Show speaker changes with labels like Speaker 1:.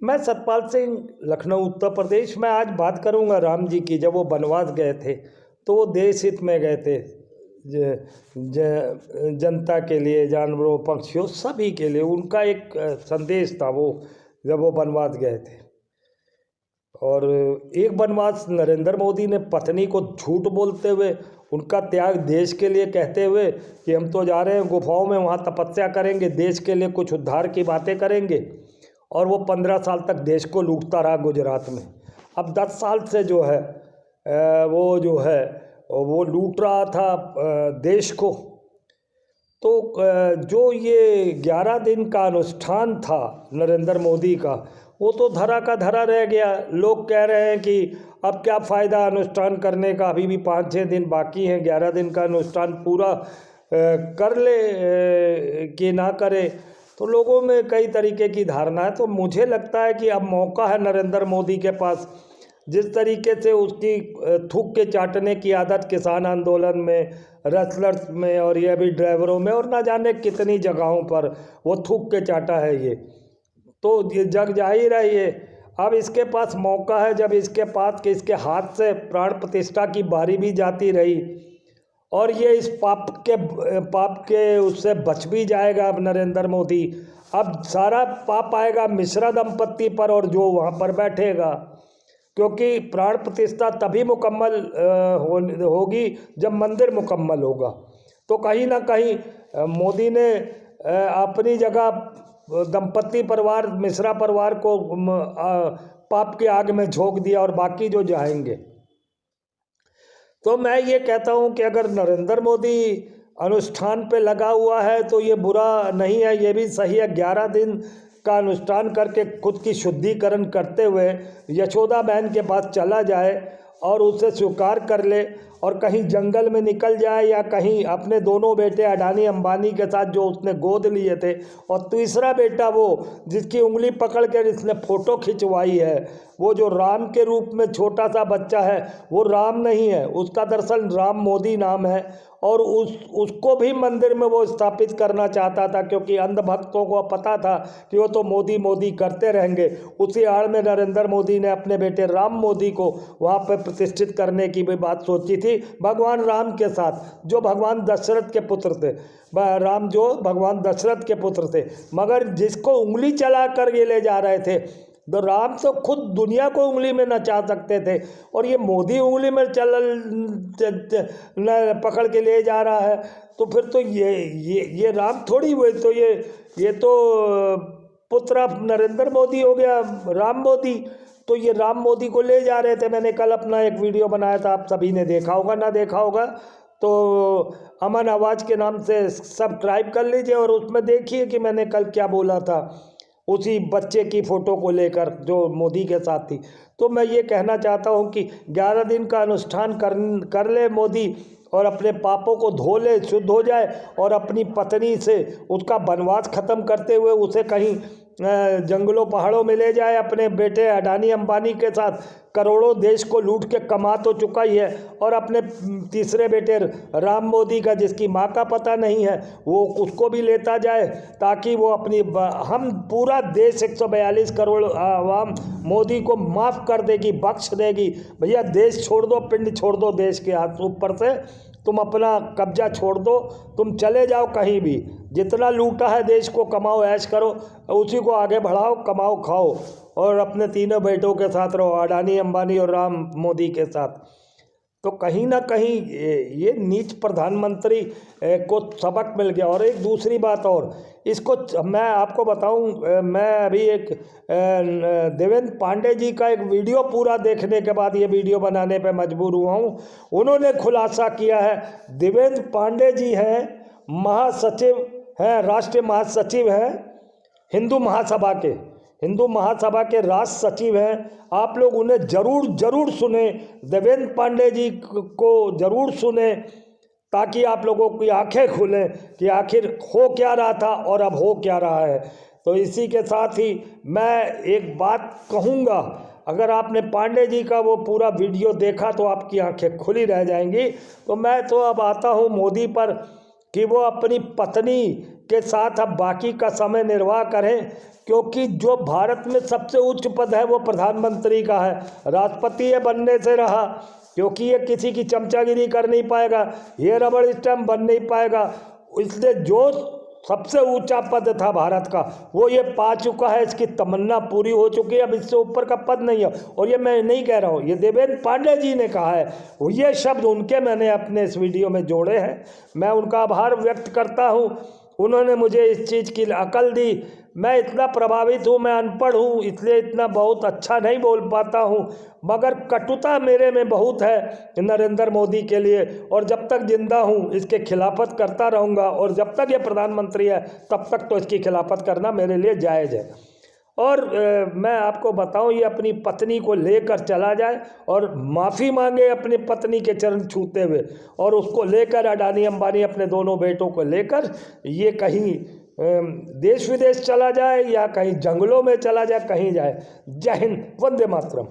Speaker 1: मैं सतपाल सिंह, लखनऊ उत्तर प्रदेश। मैं आज बात करूंगा राम जी की। जब वो वनवास गए थे तो वो देश हित में गए थे। जनता के लिए, जानवरों, पक्षियों, सभी के लिए उनका एक संदेश था वो, जब वो वनवास गए थे। और एक वनवास नरेंद्र मोदी ने पत्नी को झूठ बोलते हुए, उनका त्याग देश के लिए कहते हुए कि हम तो जा रहे हैं गुफाओं में, वहाँ तपस्या करेंगे, देश के लिए कुछ उद्धार की बातें करेंगे। और वो 15 साल तक देश को लूटता रहा गुजरात में। अब 10 साल से जो है वो लूट रहा था देश को। तो जो ये 11 दिन का अनुष्ठान था नरेंद्र मोदी का, वो तो धरा का धरा रह गया। लोग कह रहे हैं कि अब क्या फ़ायदा अनुष्ठान करने का, अभी भी 5-6 दिन बाकी हैं, 11 दिन का अनुष्ठान पूरा कर ले कि ना करे। तो लोगों में कई तरीके की धारणा है। तो मुझे लगता है कि अब मौका है नरेंद्र मोदी के पास। जिस तरीके से उसकी थूक के चाटने की आदत किसान आंदोलन में, रेसलर्स में, और ये भी ड्राइवरों में, और ना जाने कितनी जगहों पर वो थूक के चाटा है ये, तो ये जग जाहिर है ये। अब इसके पास मौका है, जब इसके पास कि इसके हाथ से प्राण प्रतिष्ठा की बारी भी जाती रही, और ये इस पाप के उससे बच भी जाएगा अब नरेंद्र मोदी। अब सारा पाप आएगा मिश्रा दंपत्ति पर और जो वहाँ पर बैठेगा, क्योंकि प्राण प्रतिष्ठा तभी मुकम्मल होगी जब मंदिर मुकम्मल होगा। तो कहीं ना कहीं मोदी ने अपनी जगह दंपत्ति परिवार, मिश्रा परिवार को पाप की आग में झोंक दिया, और बाकी जो जाएंगे। तो मैं ये कहता हूँ कि अगर नरेंद्र मोदी अनुष्ठान पे लगा हुआ है तो ये बुरा नहीं है, ये भी सही है। 11 दिन का अनुष्ठान करके खुद की शुद्धिकरण करते हुए यशोदा बहन के पास चला जाए और उसे स्वीकार कर ले, और कहीं जंगल में निकल जाए, या कहीं अपने दोनों बेटे अडानी अंबानी के साथ जो उसने गोद लिए थे, और तीसरा बेटा वो जिसकी उंगली पकड़ कर इसने फ़ोटो खिंचवाई है, वो जो राम के रूप में छोटा सा बच्चा है, वो राम नहीं है, उसका दरअसल राम मोदी नाम है। और उसको भी मंदिर में वो स्थापित करना चाहता था, क्योंकि अंधभक्तों को पता था कि वो तो मोदी मोदी करते रहेंगे। उसी आड़ में नरेंद्र मोदी ने अपने बेटे राम मोदी को वहाँ पर प्रतिष्ठित करने की भी बात सोची थी, भगवान राम के साथ, जो भगवान दशरथ के पुत्र थे। राम जो भगवान दशरथ के पुत्र थे, मगर जिसको उंगली चला कर ये ले जा रहे थे, तो राम तो खुद दुनिया को उंगली में नचा सकते थे, और ये मोदी उंगली में पकड़ के ले जा रहा है। तो फिर तो ये राम थोड़ी हुए, तो ये तो पुत्र ऑफ नरेंद्र मोदी हो गया, राम मोदी। तो ये राम मोदी को ले जा रहे थे। मैंने कल अपना एक वीडियो बनाया था, आप सभी ने देखा होगा, ना देखा होगा तो अमन आवाज़ के नाम से सब्सक्राइब कर लीजिए, और उसमें देखिए कि मैंने कल क्या बोला था उसी बच्चे की फ़ोटो को लेकर जो मोदी के साथ थी। तो मैं ये कहना चाहता हूँ कि 11 दिन का अनुष्ठान कर ले मोदी, और अपने पापों को धो ले, शुद्ध हो जाए, और अपनी पत्नी से उसका वनवास ख़त्म करते हुए उसे कहीं जंगलों पहाड़ों में ले जाए, अपने बेटे अडानी अंबानी के साथ। करोड़ों देश को लूट के कमा तो चुका ही है, और अपने तीसरे बेटे राम मोदी का, जिसकी माँ का पता नहीं है, वो उसको भी लेता जाए, ताकि वो अपनी हम पूरा देश 142 करोड़ आवाम मोदी को माफ़ कर देगी, बख्श देगी। भैया देश छोड़ दो, पिंड छोड़ दो देश के हाथ ऊपर से, तुम अपना कब्जा छोड़ दो, तुम चले जाओ कहीं भी। जितना लूटा है देश को, कमाओ, ऐश करो, उसी को आगे बढ़ाओ, कमाओ, खाओ, और अपने तीनों बेटों के साथ रहो, अडानी अंबानी और राम मोदी के साथ। तो कहीं ना कहीं ये नीच प्रधानमंत्री को सबक मिल गया। और एक दूसरी बात और, इसको मैं आपको बताऊं, मैं अभी एक देवेंद्र पांडे जी का एक वीडियो पूरा देखने के बाद ये वीडियो बनाने पे मजबूर हुआ हूँ। उन्होंने खुलासा किया है, देवेंद्र पांडे जी हैं महासचिव हैं, राष्ट्रीय महासचिव हैं हिंदू महासभा के राष्ट्र सचिव हैं। आप लोग उन्हें जरूर सुने, देवेंद्र पांडे जी को जरूर सुने, ताकि आप लोगों की आंखें खुलें कि आखिर हो क्या रहा था और अब हो क्या रहा है। तो इसी के साथ ही मैं एक बात कहूँगा, अगर आपने पांडे जी का वो पूरा वीडियो देखा तो आपकी आंखें खुली रह जाएंगी। तो मैं तो अब आता हूँ मोदी पर कि वो अपनी पत्नी के साथ अब बाकी का समय निर्वाह करें, क्योंकि जो भारत में सबसे उच्च पद है वो प्रधानमंत्री का है, राष्ट्रपति ये बनने से रहा, क्योंकि ये किसी की चमचागिरी कर नहीं पाएगा, ये रबड़ स्टैम्प बन नहीं पाएगा। इसलिए जो सबसे ऊंचा पद था भारत का वो ये पा चुका है, इसकी तमन्ना पूरी हो चुकी है, अब इससे ऊपर का पद नहीं है। और ये मैं नहीं कह रहा हूँ, ये देवेंद्र पांडे जी ने कहा है, ये शब्द उनके मैंने अपने इस वीडियो में जोड़े हैं। मैं उनका आभार व्यक्त करता हूँ, उन्होंने मुझे इस चीज़ की अकल दी। मैं इतना प्रभावित हूँ, मैं अनपढ़ हूँ, इसलिए इतना बहुत अच्छा नहीं बोल पाता हूँ, मगर कटुता मेरे में बहुत है नरेंद्र मोदी के लिए। और जब तक जिंदा हूँ इसके खिलाफत करता रहूँगा, और जब तक ये प्रधानमंत्री है तब तक तो इसकी खिलाफत करना मेरे लिए जायज़ है। और मैं आपको बताऊं, ये अपनी पत्नी को लेकर चला जाए और माफ़ी मांगे अपनी पत्नी के चरण छूते हुए, और उसको लेकर अडानी अंबानी अपने दोनों बेटों को लेकर ये कहीं देश विदेश चला जाए या कहीं जंगलों में चला जाए, कहीं जाए। जय हिंद, वंदे मातरम।